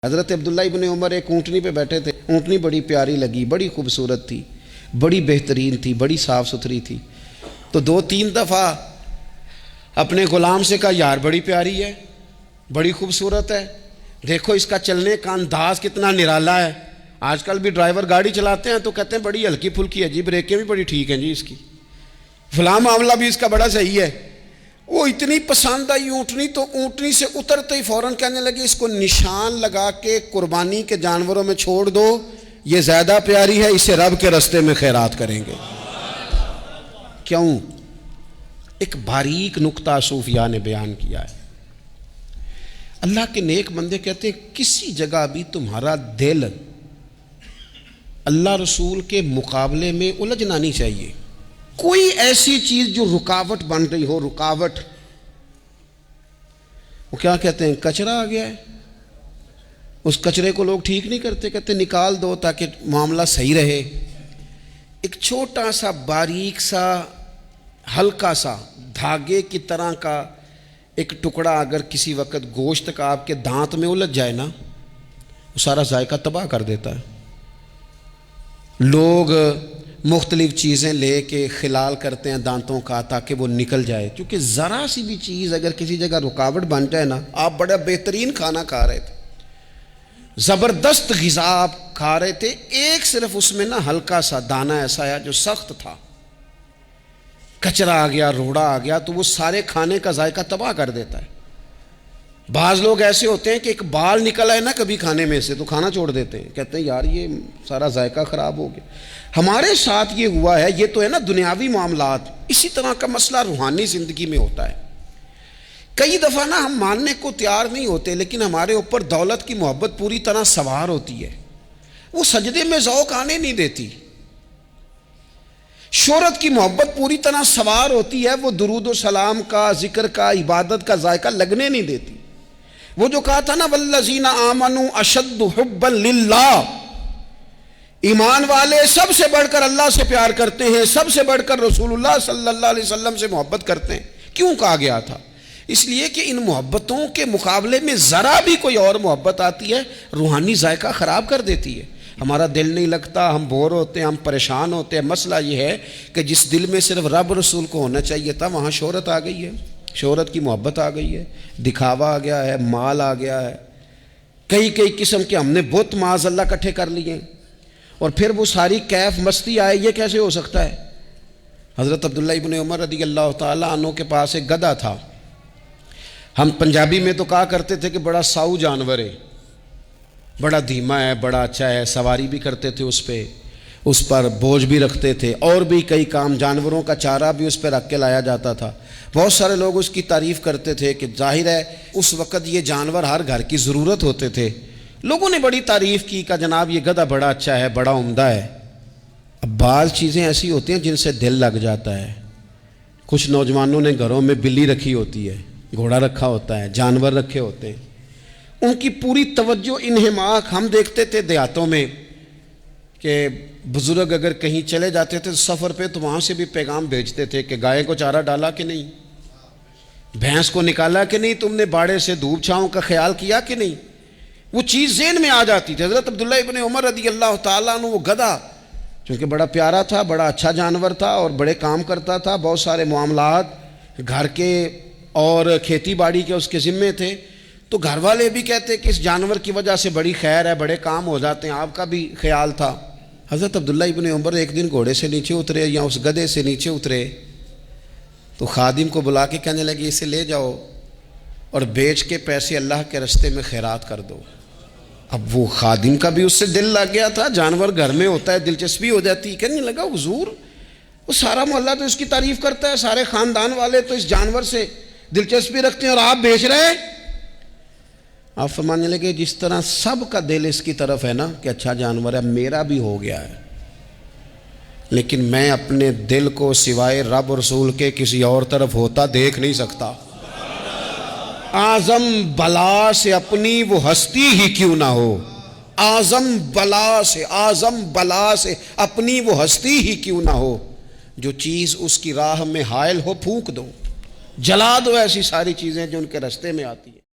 حضرت عبداللہ ابن عمر ایک اونٹنی پہ بیٹھے تھے. اونٹنی بڑی پیاری لگی, بڑی خوبصورت تھی, بڑی بہترین تھی, بڑی صاف ستھری تھی. تو 2-3 دفعہ اپنے غلام سے کہا, یار بڑی پیاری ہے, بڑی خوبصورت ہے, دیکھو اس کا چلنے کا انداز کتنا نرالا ہے. آج کل بھی ڈرائیور گاڑی چلاتے ہیں تو کہتے ہیں بڑی ہلکی پھلکی ہے جی, بریکیں بھی بڑی ٹھیک ہیں جی اس کی, فلاں معاملہ بھی اس کا بڑا صحیح ہے. وہ اتنی پسند آئی اونٹنی, تو اونٹنی سے اترتے ہی فوراً کہنے لگے اس کو نشان لگا کے قربانی کے جانوروں میں چھوڑ دو, یہ زیادہ پیاری ہے, اسے رب کے رستے میں خیرات کریں گے. کیوں؟ ایک باریک نکتہ صوفیاء نے بیان کیا ہے. اللہ کے نیک بندے کہتے ہیں کسی جگہ بھی تمہارا دل اللہ رسول کے مقابلے میں الجھنا نہیں چاہیے. کوئی ایسی چیز جو رکاوٹ بن رہی ہو, رکاوٹ, وہ کیا کہتے ہیں, کچرا آ گیا ہے, اس کچرے کو لوگ ٹھیک نہیں کرتے, کہتے نکال دو تاکہ معاملہ صحیح رہے. ایک چھوٹا سا باریک سا ہلکا سا دھاگے کی طرح کا ایک ٹکڑا اگر کسی وقت گوشت کا آپ کے دانت میں الجھ جائے نا, وہ سارا ذائقہ تباہ کر دیتا ہے. لوگ مختلف چیزیں لے کے خلال کرتے ہیں دانتوں کا تاکہ وہ نکل جائے, کیونکہ ذرا سی بھی چیز اگر کسی جگہ رکاوٹ بن جائے نا, آپ بڑا بہترین کھانا کھا رہے تھے, زبردست غذا آپ کھا رہے تھے, ایک صرف اس میں نا ہلکا سا دانہ ایسا ہے جو سخت تھا, کچرا آ گیا, روڑا آ گیا, تو وہ سارے کھانے کا ذائقہ تباہ کر دیتا ہے. بعض لوگ ایسے ہوتے ہیں کہ ایک بال نکل آئے نا کبھی کھانے میں سے تو کھانا چھوڑ دیتے ہیں, کہتے ہیں یار یہ سارا ذائقہ خراب ہو گیا. ہمارے ساتھ یہ ہوا ہے, یہ تو ہے نا دنیاوی معاملات. اسی طرح کا مسئلہ روحانی زندگی میں ہوتا ہے. کئی دفعہ نا ہم ماننے کو تیار نہیں ہوتے, لیکن ہمارے اوپر دولت کی محبت پوری طرح سوار ہوتی ہے, وہ سجدے میں ذوق آنے نہیں دیتی. شہرت کی محبت پوری طرح سوار ہوتی ہے, وہ درود و سلام کا, ذکر کا, عبادت کا ذائقہ لگنے نہیں دیتی. وہ جو کہا تھا نا والذین آمنوا اشد حبا للہ, ایمان والے سب سے بڑھ کر اللہ سے پیار کرتے ہیں, سب سے بڑھ کر رسول اللہ صلی اللہ علیہ وسلم سے محبت کرتے ہیں. کیوں کہا گیا تھا؟ اس لیے کہ ان محبتوں کے مقابلے میں ذرا بھی کوئی اور محبت آتی ہے, روحانی ذائقہ خراب کر دیتی ہے. ہمارا دل نہیں لگتا, ہم بور ہوتے ہیں, ہم پریشان ہوتے ہیں. مسئلہ یہ ہے کہ جس دل میں صرف رب رسول کو ہونا چاہیے تھا, وہاں شہرت آ گئی ہے, شہرت کی محبت آ گئی ہے, دکھاوا آ گیا ہے, مال آ گیا ہے, کئی قسم کے ہم نے بت معاذ اللہ اکٹھے کر لیے, اور پھر وہ ساری کیف مستی آئے. یہ کیسے ہو سکتا ہے؟ حضرت عبداللہ ابن عمر رضی اللہ تعالیٰ عنہ کے پاس ایک گدھا تھا. ہم پنجابی میں تو کہا کرتے تھے کہ بڑا ساؤ جانور ہے, بڑا دھیما ہے, بڑا اچھا ہے, سواری بھی کرتے تھے اس پہ, اس پر بوجھ بھی رکھتے تھے, اور بھی کئی کام, جانوروں کا چارہ بھی اس پہ رکھ کے لایا جاتا تھا. بہت سارے لوگ اس کی تعریف کرتے تھے کہ ظاہر ہے اس وقت یہ جانور ہر گھر کی ضرورت ہوتے تھے. لوگوں نے بڑی تعریف کی کہ جناب یہ گدھا بڑا اچھا ہے, بڑا عمدہ ہے. اب بعض چیزیں ایسی ہوتی ہیں جن سے دل لگ جاتا ہے. کچھ نوجوانوں نے گھروں میں بلی رکھی ہوتی ہے, گھوڑا رکھا ہوتا ہے, جانور رکھے ہوتے ہیں, ان کی پوری توجہ انہماک. ہم دیکھتے تھے دیہاتوں میں کہ بزرگ اگر کہیں چلے جاتے تھے سفر پہ تو وہاں سے بھی پیغام بھیجتے تھے کہ گائے کو چارہ ڈالا کہ نہیں, بھینس کو نکالا کہ نہیں, تم نے باڑے سے دھوپ چھاؤں کا خیال کیا کہ نہیں. وہ چیز ذہن میں آ جاتی تھی. حضرت عبداللہ ابن عمر رضی اللہ تعالیٰ عنہ, وہ گدھا چونکہ بڑا پیارا تھا, بڑا اچھا جانور تھا, اور بڑے کام کرتا تھا, بہت سارے معاملات گھر کے اور کھیتی باڑی کے اس کے ذمے تھے, تو گھر والے بھی کہتے کہ اس جانور کی وجہ سے بڑی خیر ہے, بڑے کام ہو جاتے ہیں. آپ کا بھی خیال تھا. حضرت عبداللہ ابن عمر ایک دن گھوڑے سے نیچے اترے یا اس گدھے سے نیچے اترے, تو خادم کو بلا کے کہنے لگے اسے لے جاؤ اور بیچ کے پیسے اللہ کے رستے میں خیرات کر دو. اب وہ خادم کا بھی اس سے دل لگ گیا تھا, جانور گھر میں ہوتا ہے, دلچسپی ہو جاتی. کہنے لگا حضور وہ سارا محلہ تو اس کی تعریف کرتا ہے, سارے خاندان والے تو اس جانور سے دلچسپی رکھتے ہیں, اور آپ بیچ رہے ہیں. آپ فرمانے لگے جس طرح سب کا دل اس کی طرف ہے نا کہ اچھا جانور ہے, میرا بھی ہو گیا ہے, لیکن میں اپنے دل کو سوائے رب رسول کے کسی اور طرف ہوتا دیکھ نہیں سکتا. اعظم بلا سے اپنی وہ ہستی ہی کیوں نہ ہو, اعظم بلا سے اپنی وہ ہستی ہی کیوں نہ ہو, جو چیز اس کی راہ میں حائل ہو پھونک دو, جلا دو ایسی ساری چیزیں جو ان کے راستے میں آتی ہیں.